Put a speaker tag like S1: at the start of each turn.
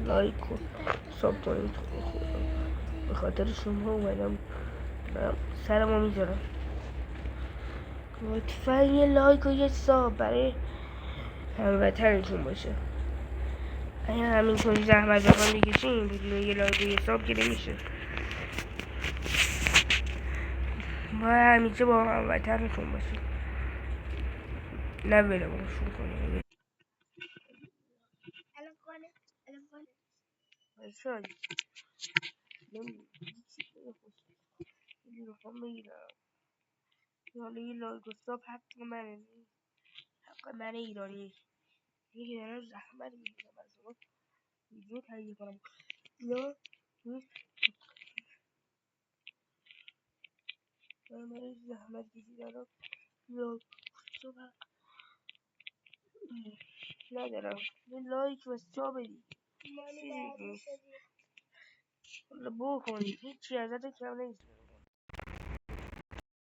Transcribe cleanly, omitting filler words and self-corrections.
S1: لایک و ساب کنید. به خاطر شما اومدم سرمو میذارم. لطفا یه لایک و یه ساب برای هموطنتون باشه. اگه همینطوری زحمت بخوام بکشیم بدون یه لایک و یه ساب که نمیشه. باید همیشه با هموطنتون باشیم، نه ولمونشون کنیم. شاید میخوام بگیرم حالا یه لایک و ساب حق منه، حق من ایرانی دیگه دارم زحمت میکشم از شما ویدیو تهیه کنم یا من زحمت کشیدم لایک و ساب ندارم. یه لایک و ساب بدید چیزی نیست. حالا بکنید هیچی ازتون کم نمیشه.